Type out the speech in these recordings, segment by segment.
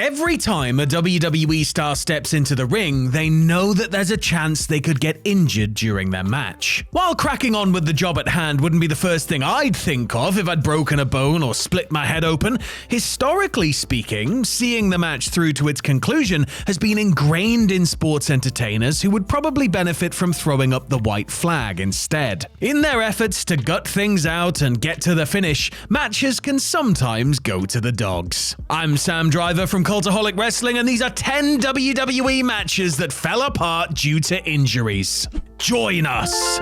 Every time a WWE star steps into the ring, they know that there's a chance they could get injured during their match. While cracking on with the job at hand wouldn't be the first thing I'd think of if I'd broken a bone or split my head open, historically speaking, seeing the match through to its conclusion has been ingrained in sports entertainers who would probably benefit from throwing up the white flag instead. In their efforts to gut things out and get to the finish, matches can sometimes go to the dogs. I'm Sam Driver from Cultaholic Wrestling, and these are 10 WWE matches that fell apart due to injuries. Join us!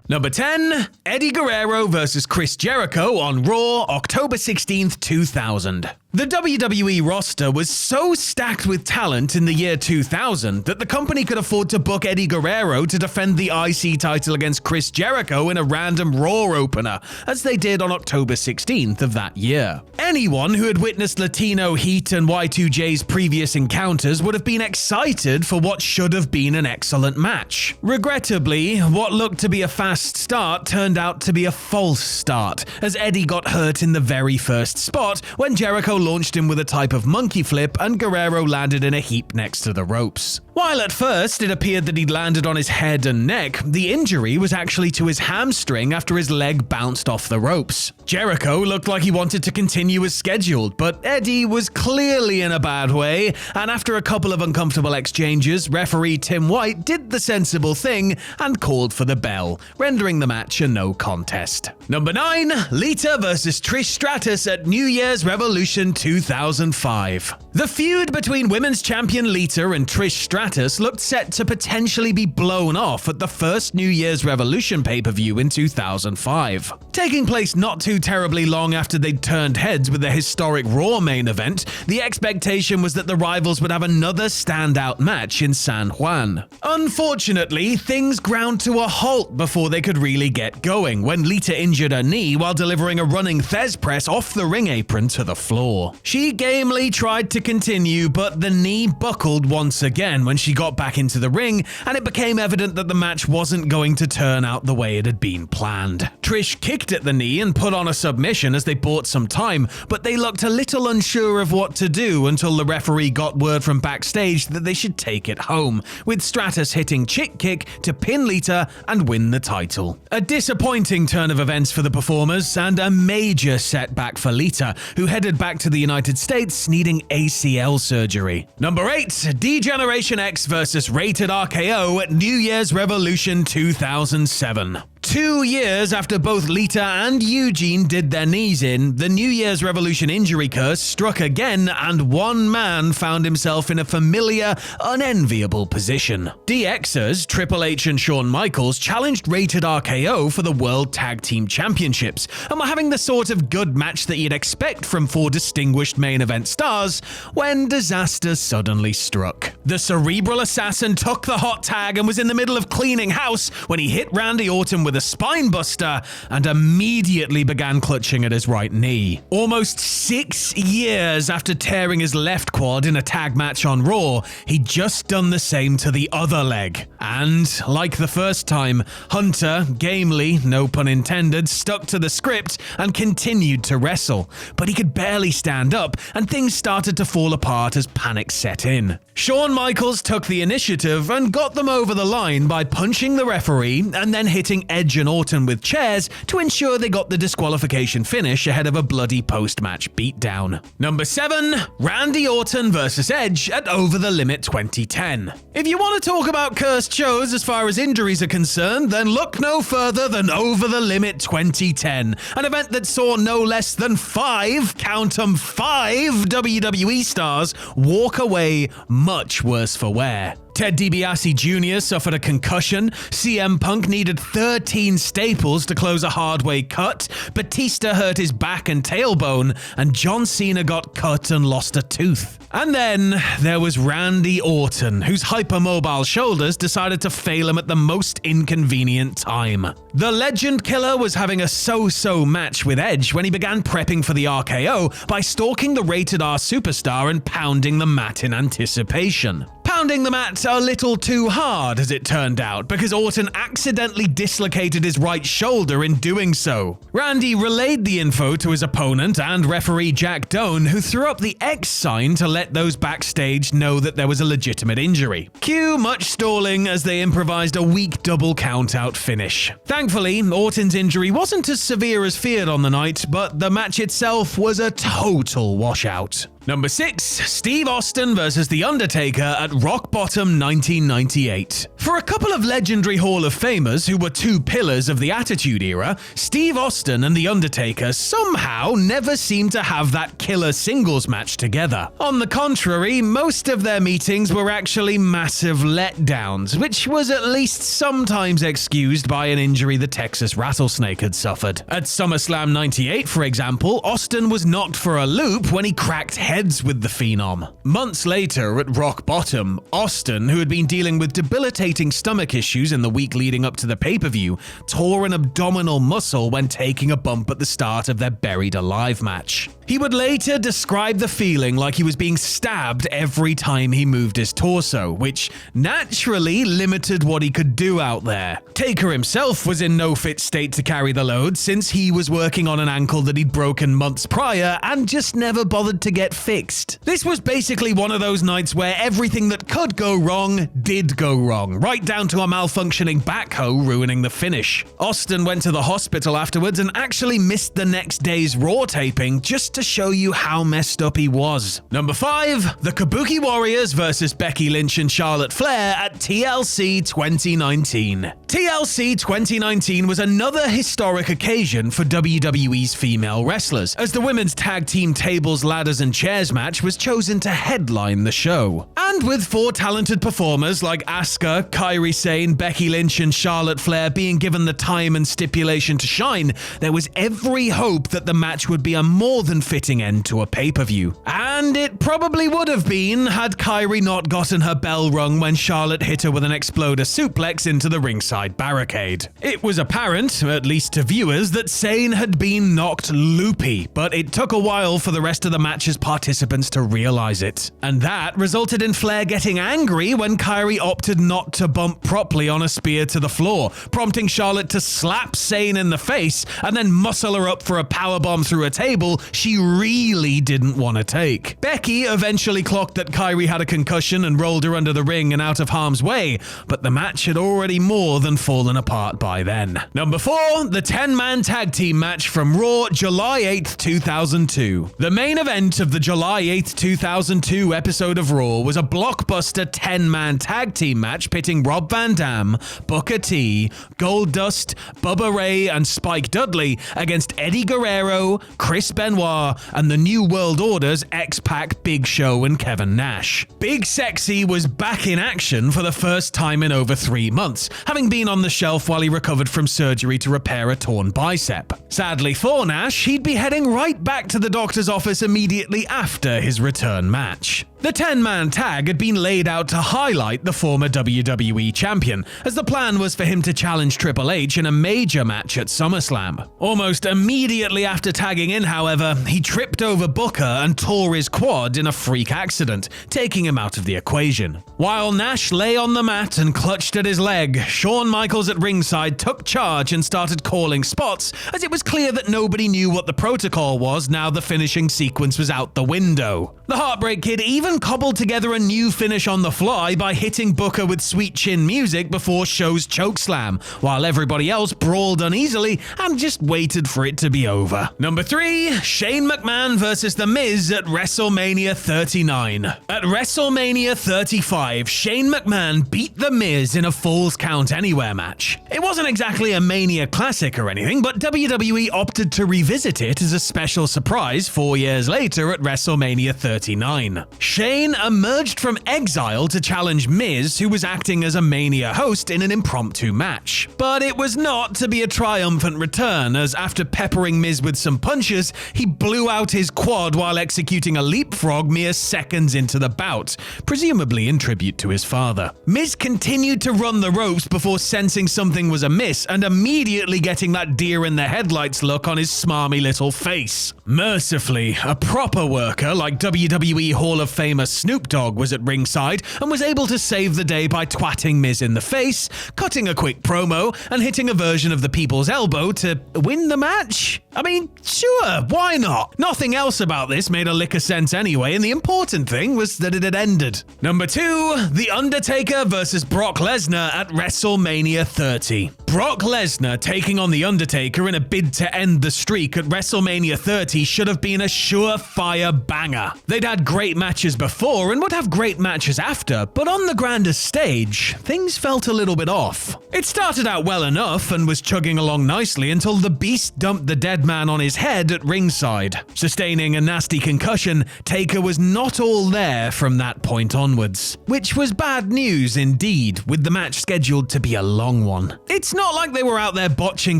Number 10, Eddie Guerrero vs. Chris Jericho on Raw, October 16th, 2000. The WWE roster was so stacked with talent in the year 2000 that the company could afford to book Eddie Guerrero to defend the IC title against Chris Jericho in a random Raw opener, as they did on October 16th of that year. Anyone who had witnessed Latino Heat and Y2J's previous encounters would have been excited for what should have been an excellent match. Regrettably, what looked to be a fast start turned out to be a false start, as Eddie got hurt in the very first spot when Jericho launched him with a type of monkey flip and Guerrero landed in a heap next to the ropes. While at first it appeared that he'd landed on his head and neck, the injury was actually to his hamstring after his leg bounced off the ropes. Jericho looked like he wanted to continue as scheduled, but Eddie was clearly in a bad way, and after a couple of uncomfortable exchanges, referee Tim White did the sensible thing and called for the bell, rendering the match a no contest. Number 9, Lita vs. Trish Stratus at New Year's Revolution 2005. The feud between women's champion Lita and Trish Stratus looked set to potentially be blown off at the first New Year's Revolution pay-per-view in 2005. Taking place not too terribly long after they'd turned heads with the historic Raw main event, the expectation was that the rivals would have another standout match in San Juan. Unfortunately, things ground to a halt before they could really get going when Lita injured her knee while delivering a running Thez press off the ring apron to the floor. She gamely tried to continue, but the knee buckled once again when she got back into the ring, and it became evident that the match wasn't going to turn out the way it had been planned. Trish kicked at the knee and put on a submission as they bought some time, but they looked a little unsure of what to do until the referee got word from backstage that they should take it home, with Stratus hitting chick kick to pin Lita and win the title. A disappointing turn of events for the performers and a major setback for Lita, who headed back to the United States needing ACL surgery. Number 8, D-Generation X vs. Rated RKO at New Year's Revolution 2007. 2 years after both Lita and Eugene did their knees in, the New Year's Revolution injury curse struck again, and one man found himself in a familiar, unenviable position. DXers, Triple H and Shawn Michaels, challenged Rated RKO for the World Tag Team Championships, and were having the sort of good match that you'd expect from 4 distinguished main event stars, when disaster suddenly struck. The cerebral assassin took the hot tag and was in the middle of cleaning house when he hit Randy Orton with a spine buster and immediately began clutching at his right knee. Almost 6 years after tearing his left quad in a tag match on Raw, he'd just done the same to the other leg. And, like the first time, Hunter, gamely, no pun intended, stuck to the script and continued to wrestle. But he could barely stand up, and things started to fall apart as panic set in. Shawn Michaels took the initiative and got them over the line by punching the referee and then hitting Edge and Orton with chairs to ensure they got the disqualification finish ahead of a bloody post-match beatdown. Number 7, Randy Orton vs. Edge at Over the Limit 2010. If you want to talk about cursed shows as far as injuries are concerned, then look no further than Over the Limit 2010, an event that saw no less than 5, count 'em 5, WWE stars walk away much worse for wear. Ted DiBiase Jr. suffered a concussion, CM Punk needed 13 staples to close a hard-way cut, Batista hurt his back and tailbone, and John Cena got cut and lost a tooth. And then there was Randy Orton, whose hypermobile shoulders decided to fail him at the most inconvenient time. The Legend Killer was having a so-so match with Edge when he began prepping for the RKO by stalking the Rated R superstar and pounding the mat in anticipation. pounding the mat a little too hard, as it turned out, because Orton accidentally dislocated his right shoulder in doing so. Randy relayed the info to his opponent and referee Jack Doan, who threw up the X sign to let those backstage know that there was a legitimate injury. Cue much stalling as they improvised a weak double count-out finish. Thankfully, Orton's injury wasn't as severe as feared on the night, but the match itself was a total washout. Number 6, Steve Austin vs. The Undertaker at Rock Bottom 1998. For a couple of legendary Hall of Famers who were two pillars of the Attitude Era, Steve Austin and The Undertaker somehow never seemed to have that killer singles match together. On the contrary, most of their meetings were actually massive letdowns, which was at least sometimes excused by an injury the Texas Rattlesnake had suffered. At SummerSlam 98, for example, Austin was knocked for a loop when he cracked heads with the Phenom. Months later, at Rock Bottom, Austin, who had been dealing with debilitating stomach issues in the week leading up to the pay-per-view, tore an abdominal muscle when taking a bump at the start of their Buried Alive match. He would later describe the feeling like he was being stabbed every time he moved his torso, which naturally limited what he could do out there. Taker himself was in no fit state to carry the load since he was working on an ankle that he'd broken months prior and just never bothered to get fixed. This was basically one of those nights where everything that could go wrong did go wrong, right down to a malfunctioning backhoe ruining the finish. Austin went to the hospital afterwards and actually missed the next day's Raw taping just to show you how messed up he was. Number 5, the Kabuki Warriors vs. Becky Lynch and Charlotte Flair at TLC 2019. TLC 2019 was another historic occasion for WWE's female wrestlers, as the women's tag team tables, ladders and chairs match was chosen to headline the show. And with 4 talented performers like Asuka, Kairi Sane, Becky Lynch and Charlotte Flair being given the time and stipulation to shine, there was every hope that the match would be a more than fitting end to a pay-per-view. And it probably would have been had Kairi not gotten her bell rung when Charlotte hit her with an exploder suplex into the ringside barricade. It was apparent, at least to viewers, that Sane had been knocked loopy, but it took a while for the rest of the match's participants to realize it. And that resulted in Flair getting angry when Kairi opted not to bump properly on a spear to the floor, prompting Charlotte to slap Sane in the face and then muscle her up for a powerbomb through a table she really didn't want to take. Becky eventually clocked that Kairi had a concussion and rolled her under the ring and out of harm's way, but the match had already more than fallen apart by then. Number 4, the 10-man tag team match from Raw, July 8th, 2002. The main event of the July 8th, 2002 episode of Raw was a blockbuster 10-man tag team match pitting Rob Van Dam, Booker T, Goldust, Bubba Ray, and Spike Dudley against Eddie Guerrero, Chris Benoit, and the New World Order's X-Pac, Big Show, and Kevin Nash. Big Sexy was back in action for the first time in over 3 months, having been on the shelf while he recovered from surgery to repair a torn bicep. Sadly for Nash, he'd be heading right back to the doctor's office immediately after his return match. The 10-man tag had been laid out to highlight the former WWE champion, as the plan was for him to challenge Triple H in a major match at SummerSlam. Almost immediately after tagging in, however, he tripped over Booker and tore his quad in a freak accident, taking him out of the equation. While Nash lay on the mat and clutched at his leg, Shawn Michaels at ringside took charge and started calling spots, as it was clear that nobody knew what the protocol was now the finishing sequence was out the window. The Heartbreak Kid even cobbled together a new finish on the fly by hitting Booker with Sweet Chin music before Show's chokeslam, while everybody else brawled uneasily and just waited for it to be over. Number 3, Shane McMahon vs. The Miz at WrestleMania 39. At WrestleMania 35, Shane McMahon beat The Miz in a Falls Count Anywhere match. It wasn't exactly a Mania classic or anything, but WWE opted to revisit it as a special surprise 4 years later at WrestleMania 39. Shane emerged from exile to challenge Miz, who was acting as a Mania host in an impromptu match. But it was not to be a triumphant return, as after peppering Miz with some punches, he blew out his quad while executing a leapfrog mere seconds into the bout, presumably in tribute to his father. Miz continued to run the ropes before sensing something was amiss and immediately getting that deer in the headlights look on his smarmy little face. Mercifully, a proper worker like WWE Hall of Famer Snoop Dogg was at ringside and was able to save the day by twatting Miz in the face, cutting a quick promo, and hitting a version of the People's Elbow to win the match? I mean, sure, why not? Nothing else about this made a lick of sense anyway, and the important thing was that it had ended. Number 2, The Undertaker versus Brock Lesnar at WrestleMania 30. Brock Lesnar taking on The Undertaker in a bid to end the streak at WrestleMania 30 should have been a surefire banger. They'd had great matches before and would have great matches after, but on the grander stage, things felt a little bit off. It started out well enough and was chugging along nicely until the Beast dumped the dead man on his head at ringside. Sustaining a nasty concussion, Taker was not all there from that point onwards, which was bad news indeed, with the match scheduled to be a long one. It's not like they were out there botching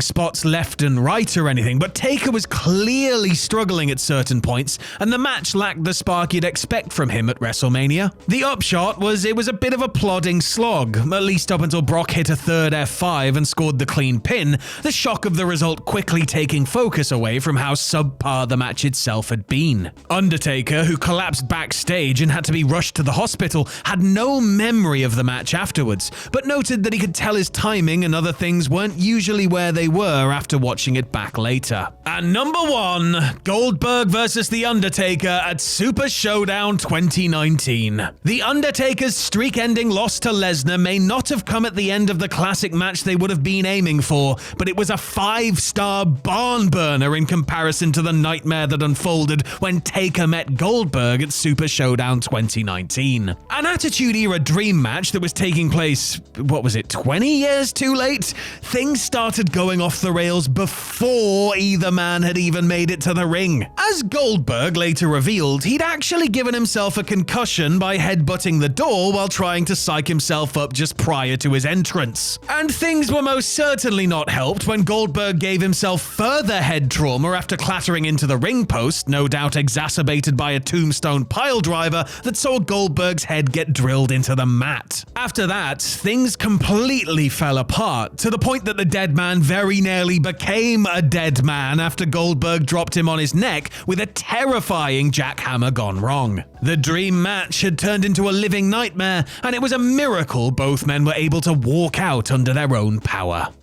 spots left and right or anything, but Taker was clearly struggling at certain points, and the match lacked the spark you'd expect from him at WrestleMania. The upshot was it was a bit of a plodding slog, at least up until Brock hit a third F5 and scored the clean pin, the shock of the result quickly taking focus away from how subpar the match itself had been. Undertaker, who collapsed backstage and had to be rushed to the hospital, had no memory of the match afterwards, but noted that he could tell his timing and other things weren't usually where they were after watching it back later. And number 1, Goldberg versus The Undertaker at Super Showdown 2019. The Undertaker's streak-ending loss to Lesnar may not have come at the end of the classic match they would have been aiming for, but it was a 5-star barn burner in comparison to the nightmare that unfolded when Taker met Goldberg at Super Showdown 2019. An Attitude Era dream match that was taking place, 20 years too late? Things started going off the rails before either man had even made it to the ring. As Goldberg later revealed, he'd actually given himself a concussion by headbutting the door while trying to psych himself up just prior to his entrance. And things were most certainly not helped when Goldberg gave himself further head trauma after clattering into the ring post, no doubt exacerbated by a tombstone piledriver that saw Goldberg's head get drilled into the mat. After that, things completely fell apart, to the point that the dead man very nearly became a dead man after Goldberg dropped him on his neck with a terrifying jackhammer gone wrong. The dream match had turned into a living nightmare, and it was a miracle both men were able to walk out under their own power.